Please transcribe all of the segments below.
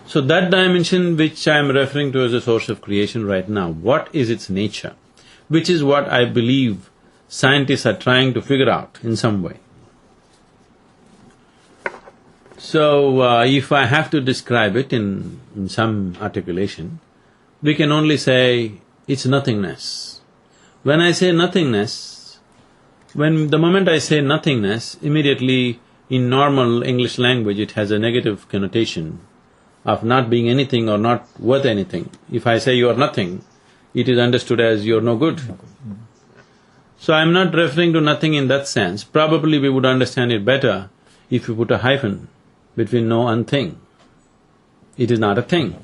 So that dimension which I am referring to as a source of creation right now, what is its nature? Which is what I believe scientists are trying to figure out in some way. So, if I have to describe it in some articulation, we can only say it's nothingness. When I say nothingness, the moment I say nothingness, immediately in normal English language it has a negative connotation of not being anything or not worth anything. If I say you are nothing, it is understood as you're no good. So I'm not referring to nothing in that sense. Probably we would understand it better if you put a hyphen between no and thing. It is not a thing.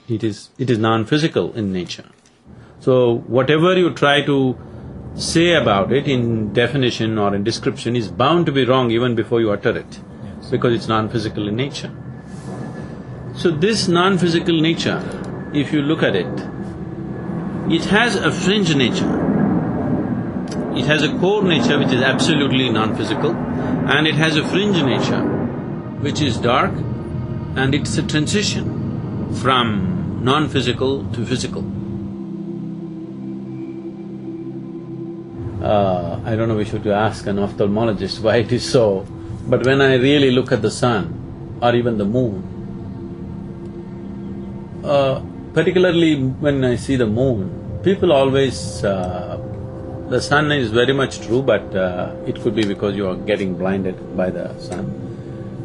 It is non-physical in nature. So whatever you try to say about it in definition or in description is bound to be wrong even before you utter it, because it's non-physical in nature. So this non-physical nature, if you look at it, it has a fringe nature. It has a core nature which is absolutely non-physical, and it has a fringe nature which is dark, and it's a transition from non-physical to physical. I don't know, we should ask an ophthalmologist why it is so, but when I really look at the sun or even the moon, particularly when I see the moon, people always… the sun is very much true, but it could be because you are getting blinded by the sun,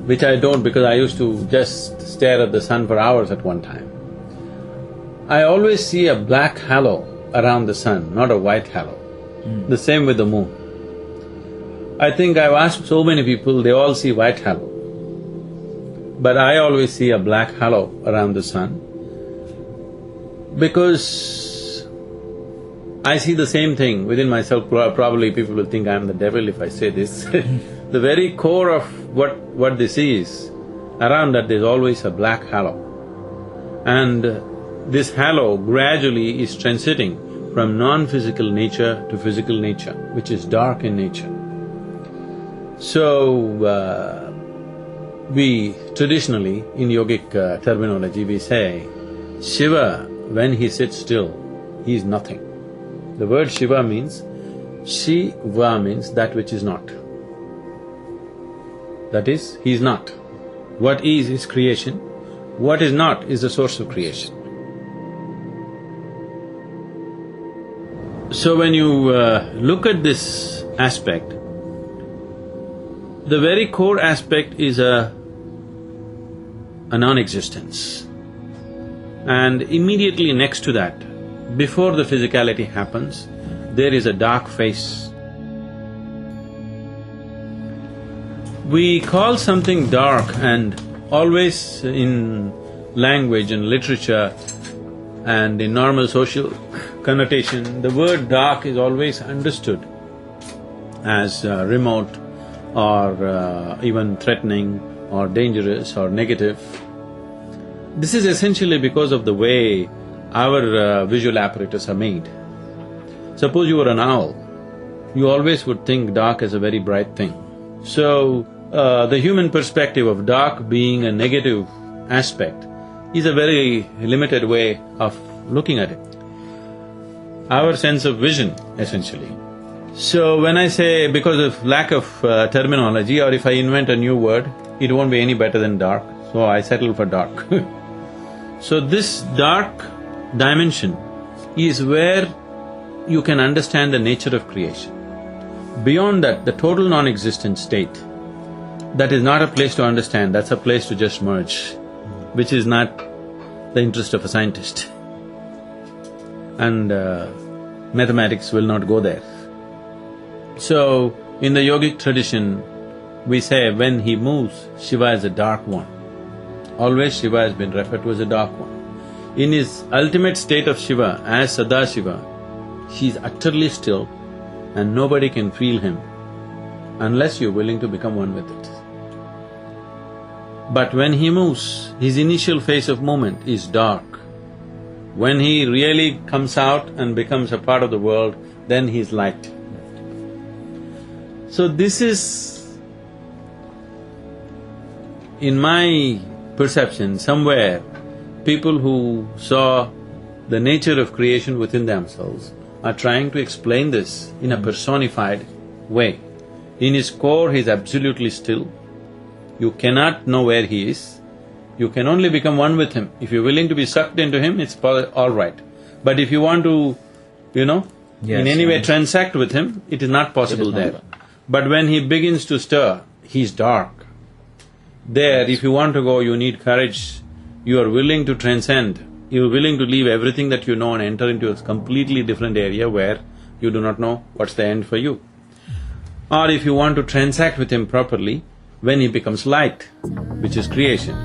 which I don't, because I used to just stare at the sun for hours at one time. I always see a black halo around the sun, not a white halo. The same with the moon. I think I've asked so many people, they all see white halo. But I always see a black halo around the sun because I see the same thing within myself. Probably people will think I'm the devil if I say this. The very core of what this is, around that there's always a black halo. And this halo gradually is transiting from non-physical nature to physical nature, which is dark in nature. So, we traditionally, in yogic terminology, we say, Shiva, when he sits still, he is nothing. The word Shiva means, Shiva means that which is not. That is, he is not. What is creation, what is not is the source of creation. So when you look at this aspect, the very core aspect is a non-existence. And immediately next to that, before the physicality happens, there is a dark face. We call something dark, and always in language and literature and in normal social connotation, the word dark is always understood as remote or even threatening or dangerous or negative. This is essentially because of the way our visual apparatus are made. Suppose you were an owl, you always would think dark as a very bright thing. So, the human perspective of dark being a negative aspect is a very limited way of looking at it. Our sense of vision, essentially. So when I say because of lack of terminology, or if I invent a new word, it won't be any better than dark, so I settle for dark. So this dark dimension is where you can understand the nature of creation. Beyond that, the total non-existent state, that is not a place to understand, that's a place to just merge, which is not the interest of a scientist. And mathematics will not go there. So, in the yogic tradition, we say when he moves, Shiva is a dark one. Always Shiva has been referred to as a dark one. In his ultimate state of Shiva, as Sadashiva, he is utterly still and nobody can feel him unless you're willing to become one with it. But when he moves, his initial phase of movement is dark. When he really comes out and becomes a part of the world, then he is light. So this is, in my perception, somewhere, people who saw the nature of creation within themselves are trying to explain this in a personified way. In his core, he is absolutely still. You cannot know where he is. You can only become one with him. If you're willing to be sucked into him, it's all right. But if you want to, in any way transact with him, it is not possible there. But when he begins to stir, he's dark. There, if you want to go, you need courage. You are willing to transcend. You are willing to leave everything that you know and enter into a completely different area where you do not know what's the end for you. Or if you want to transact with him properly, when he becomes light, which is creation,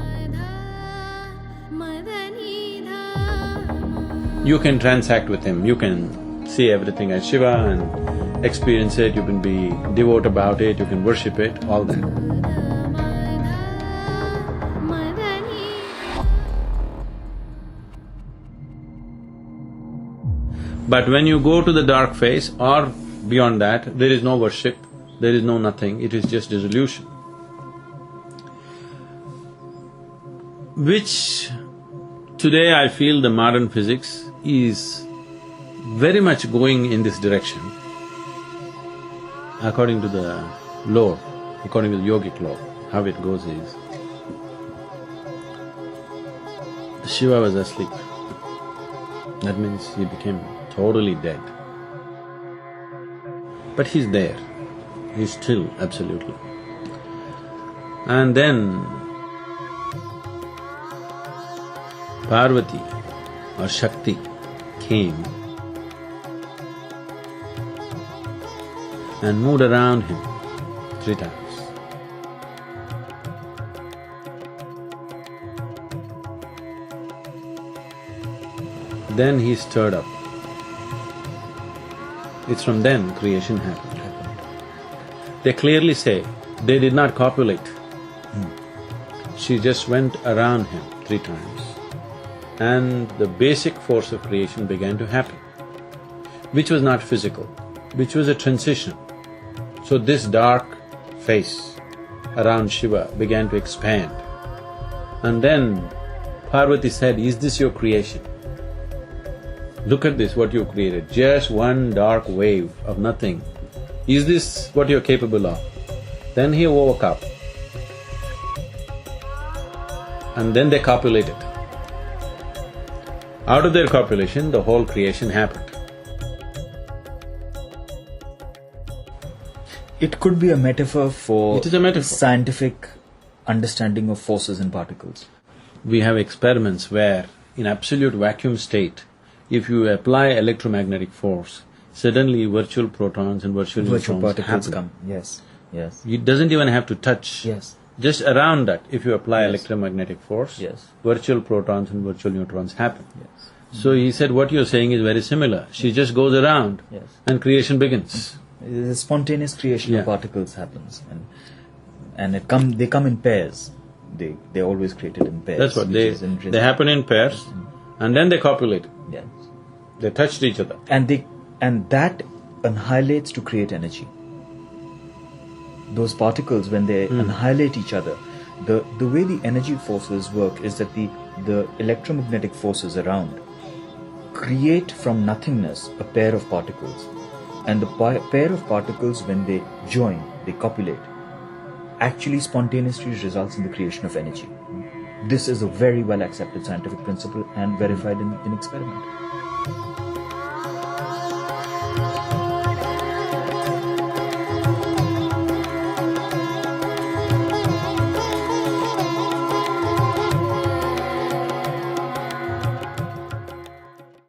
you can transact with him, you can see everything as Shiva and experience it, you can be devout about it, you can worship it, all that. But when you go to the dark phase or beyond that, there is no worship, there is no nothing, it is just dissolution. Which today I feel the modern physics is very much going in this direction according to the law, according to the yogic law. How it goes is, Shiva was asleep. That means he became totally dead. But he's there, he's still, absolutely. And then Parvati or Shakti came and moved around him 3 times. Then he stirred up. It's from then creation happened. They clearly say they did not copulate. She just went around him 3 times. And the basic force of creation began to happen, which was not physical, which was a transition. So this dark face around Shiva began to expand. And then Parvati said, "Is this your creation? Look at this, what you created, just one dark wave of nothing. Is this what you're capable of?" Then he woke up. And then they copulated. Out of their copulation, the whole creation happened. It could be a metaphor for… It is a metaphor. Scientific understanding of forces and particles. We have experiments where, in absolute vacuum state, if you apply electromagnetic force, suddenly virtual protons and virtual neutrons particles happen. come, yes, yes. It doesn't even have to touch. Yes. Just around that, if you apply Yes. electromagnetic force, Yes. virtual protons and virtual neutrons happen. Yes. So he said, what you're saying is very similar. She just goes around Yes. and creation begins. The spontaneous creation Yeah. of particles happens, and they come in pairs. They're always created in pairs. That's what which they… is interesting. they happen in pairs and then they copulate. Yes. They touched each other. And that annihilates to create energy. Those particles, when they annihilate each other, the way the energy forces work is that the electromagnetic forces around create from nothingness a pair of particles. And the pair of particles, when they join, they copulate, actually spontaneously results in the creation of energy. This is a very well accepted scientific principle and verified in experiment.